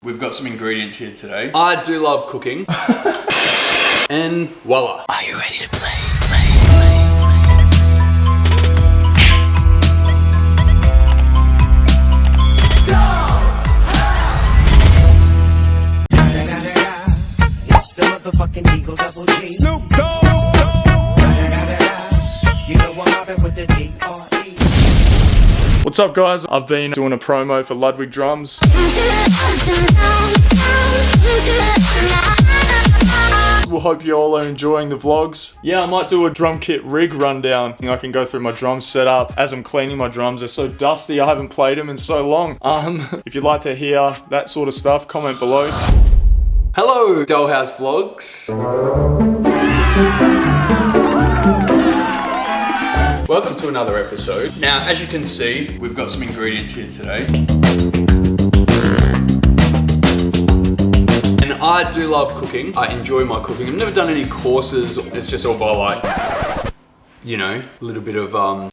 We've got some ingredients here today. I do love cooking. And voila. Are you ready to play? It's the motherfucking Eagle Double G. Snoop Dogg. You know I'm mobbing with the D.R.E. What's up, guys? I've been doing a promo for Ludwig Drums. We hope you all are enjoying the vlogs. Yeah, I might do a drum kit rig rundown. I can go through my drum setup as I'm cleaning my drums. They're so dusty, I haven't played them in so long. If you'd like to hear that sort of stuff, comment below. Hello, Dollhouse Vlogs. Welcome to another episode. Now, as you can see, We've got some ingredients here today. and I do love cooking. I enjoy my cooking. I've never done any courses. It's just all by like, you know, a little bit of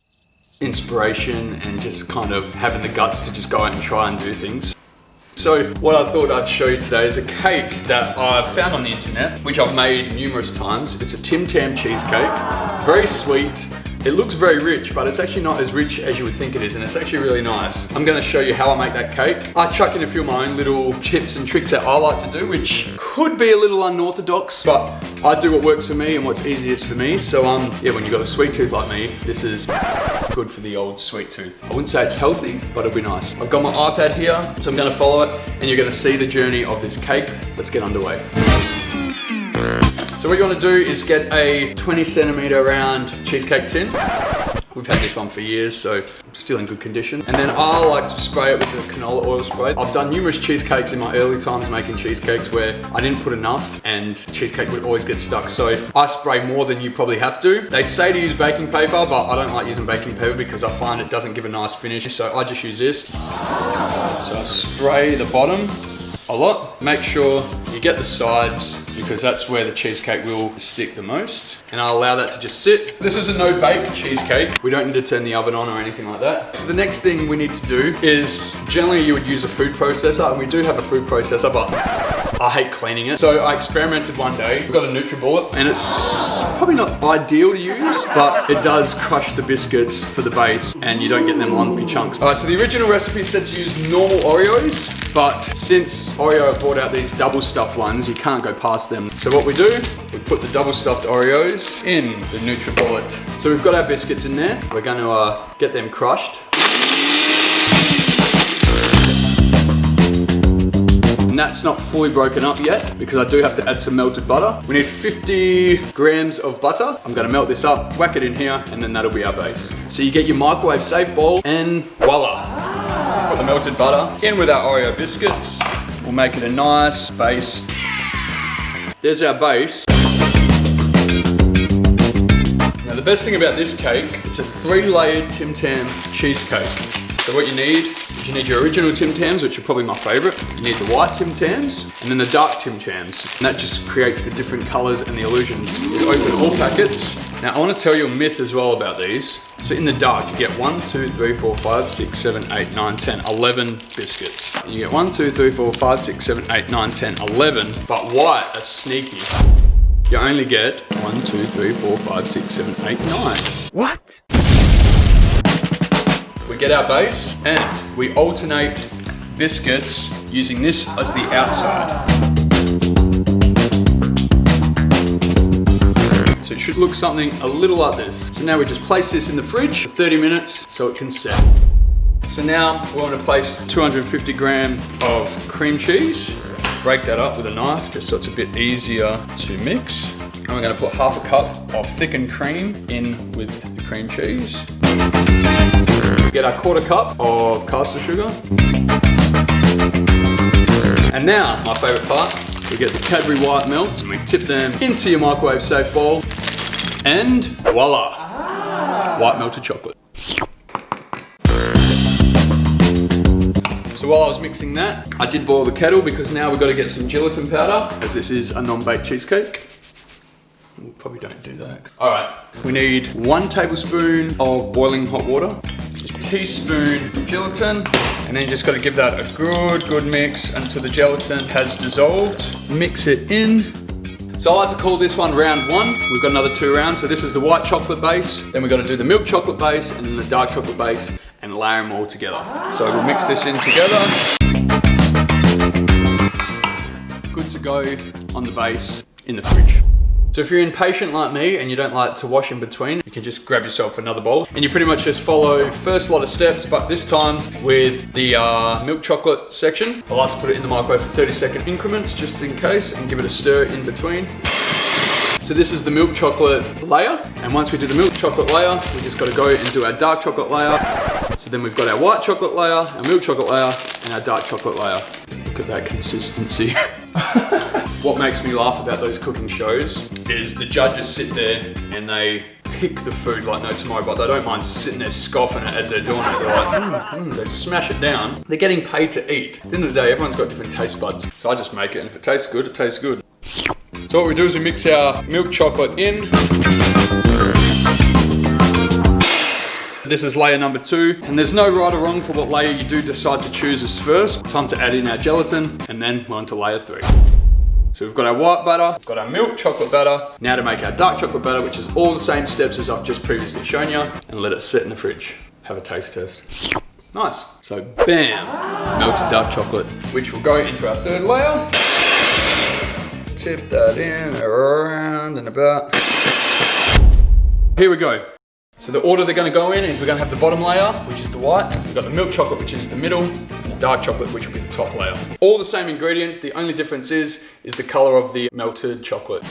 inspiration and just kind of having the guts to just go out and try and do things. So what I thought I'd show you today is a cake that I found on the internet, which I've made numerous times. It's a Tim-Tam cheesecake, very sweet. It looks very rich, but it's actually not as rich as you would think it is, and it's actually really nice. I'm gonna show you how I make that cake. I chuck in a few of my own little tips and tricks that I like to do, which could be a little unorthodox, but I do what works for me and what's easiest for me. So yeah, when you've got a sweet tooth like me, this is good for the old sweet tooth. I wouldn't say it's healthy, but it'll be nice. I've got my iPad here, so I'm gonna follow it, and you're gonna see the journey of this cake. Let's get underway. So what you want to do is get a 20 centimeter round cheesecake tin. We've had this one for years, so still in good condition. And then I like to spray it with a canola oil spray. I've done numerous cheesecakes in my early times making cheesecakes where I didn't put enough and cheesecake would always get stuck. So I spray more than you probably have to. They say to use baking paper, but I don't like using baking paper because I find it doesn't give a nice finish. So I just use this. So I spray the bottom a lot. Make sure you get the sides because that's where the cheesecake will stick the most. And I'll allow that to just sit. This is a no bake cheesecake. We don't need to turn the oven on or anything like that. So the next thing we need to do is, generally you would use a food processor, and we do have a food processor, but I hate cleaning it. So I experimented one day. We've got a NutriBullet, and it's probably not ideal to use, but it does crush the biscuits for the base and you don't get them lumpy chunks. All right, so the original recipe said to use normal Oreos, but since Oreo have brought out these double stuffed ones, you can't go past them. So what we do, we put the double stuffed Oreos in the NutriBullet. So we've got our biscuits in there. We're going to get them crushed. And that's not fully broken up yet because I do have to add some melted butter. We need 50 grams of butter. I'm gonna melt this up, whack it in here, and then that'll be our base. So you get your microwave safe bowl and voila. Put the melted butter in with our Oreo biscuits. We'll make it a nice base. There's our base. Now the best thing about this cake, it's a 3-layered Tim-Tam cheesecake. So what you need is your original Tim-Tams, which are probably my favorite. You need the white Tim-Tams and then the dark Tim-Tams. And that just creates the different colors and the illusions. You open all packets. Now I want to tell you a myth as well about these. So in the dark, you get 1, 2, 3, 4, 5, 6, 7, 8, 9, 10, 11 biscuits. And you get 1, 2, 3, 4, 5, 6, 7, 8, 9, 10, 11. But white are sneaky. You only get 1, 2, 3, 4, 5, 6, 7, 8, 9. What? We get our base and we alternate biscuits using this as the outside. So it should look something a little like this. So now we just place this in the fridge for 30 minutes so it can set. So now we want to place 250 grams of cream cheese. Break that up with a knife just so it's a bit easier to mix. And we're going to put half a cup of thickened cream in with the cream cheese. Get our 1/4 cup of caster sugar. And now, my favorite part, we get the Cadbury white melts and we tip them into your microwave safe bowl. And voila, white melted chocolate. So while I was mixing that, I did boil the kettle because now we've got to get some gelatin powder, as this is a non-baked cheesecake. We probably don't do that. All right, we need 1 tablespoon of boiling hot water. Just teaspoon gelatin, and then you just got to give that a good mix until the gelatin has dissolved. Mix it in. So I like to call this one round 1. We've got another 2 rounds. So this is the white chocolate base, then we've got to do the milk chocolate base, and then the dark chocolate base, and layer them all together. So we'll mix this in together. Good to go on the base in the fridge. So if you're impatient like me and you don't like to wash in between, you can just grab yourself another bowl and you pretty much just follow first lot of steps, but this time with the milk chocolate section. I like to put it in the microwave for 30-second increments just in case and give it a stir in between. So this is the milk chocolate layer, and once we do the milk chocolate layer, we just got to go and do our dark chocolate layer. So then we've got our white chocolate layer, our milk chocolate layer, and our dark chocolate layer. Look at that consistency. What makes me laugh about those cooking shows is the judges sit there and they pick the food like no tomorrow, but they don't mind sitting there scoffing it as they're doing it. They're like, they smash it down. They're getting paid to eat. At the end of the day, everyone's got different taste buds. So I just make it, and if it tastes good, it tastes good. So what we do is we mix our milk chocolate in. This is layer number 2, and there's no right or wrong for what layer you do decide to choose as first. Time to add in our gelatin, and then we're on to layer 3. So we've got our white batter, we've got our milk chocolate batter. Now to make our dark chocolate batter, which is all the same steps as I've just previously shown you, and let it sit in the fridge. Have a taste test. Nice. So bam, melted dark chocolate, which will go into our 3rd layer. Tip that in, around and about. Here we go. So the order they're going to go in is we're going to have the bottom layer, which is the white. We've got the milk chocolate, which is the middle, and the dark chocolate, which will be the top layer. All the same ingredients. The only difference is the color of the melted chocolate.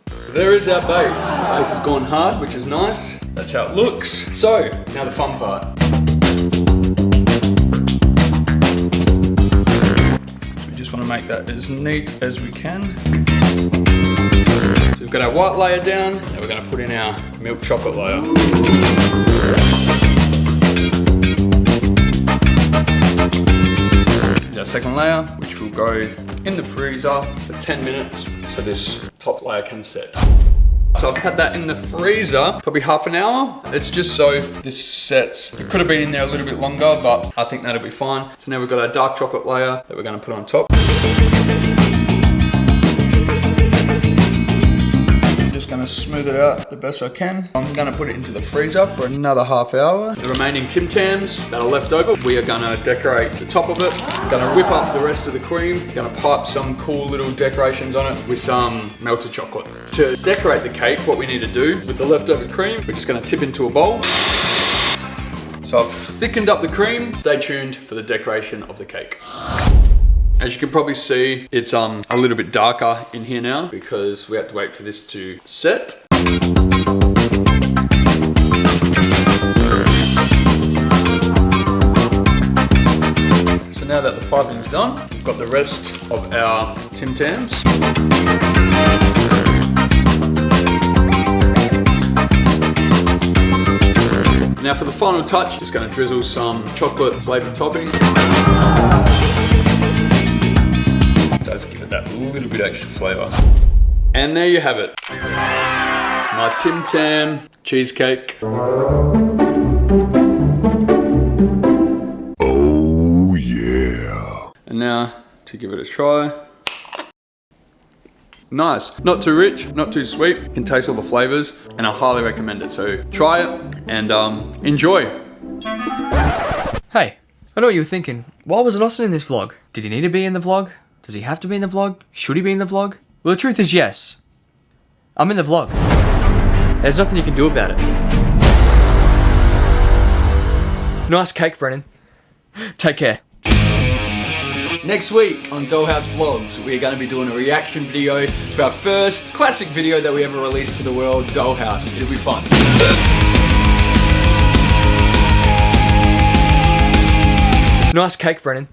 So there is our base. The base has gone hard, which is nice. That's how it looks. So now the fun part. We just want to make that as neat as we can. So we've got our white layer down, and we're going to put in our milk chocolate layer. There's our second layer, which will go in the freezer for 10 minutes, so this top layer can set. So I've had that in the freezer, probably half an hour. It's just so this sets. It could have been in there a little bit longer, but I think that'll be fine. So now we've got our dark chocolate layer that we're going to put on top. Gonna smooth it out the best I can. I'm gonna put it into the freezer for another half hour. The remaining Tim-Tams that are left over, we are gonna decorate the top of it. Gonna whip up the rest of the cream. Gonna pipe some cool little decorations on it with some melted chocolate. To decorate the cake, what we need to do with the leftover cream, we're just gonna tip into a bowl. So I've thickened up the cream. Stay tuned for the decoration of the cake. As you can probably see, it's a little bit darker in here now because we have to wait for this to set. So now that the piping's done, we've got the rest of our Tim-Tams. Now for the final touch, just gonna drizzle some chocolate flavored topping. Does give it that little bit extra flavor. And there you have it. My Tim-Tam cheesecake. Oh yeah. And now to give it a try. Nice. Not too rich, not too sweet. You can taste all the flavors and I highly recommend it. So try it and enjoy. Hey, I know what you were thinking. Why wasn't Austin in this vlog? Did he need to be in the vlog? Does he have to be in the vlog? Should he be in the vlog? Well, the truth is yes. I'm in the vlog. There's nothing you can do about it. Nice cake, Brennan. Take care. Next week on Dollhouse Vlogs, we're going to be doing a reaction video to our first classic video that we ever released to the world, Dollhouse. It'll be fun. Nice cake, Brennan.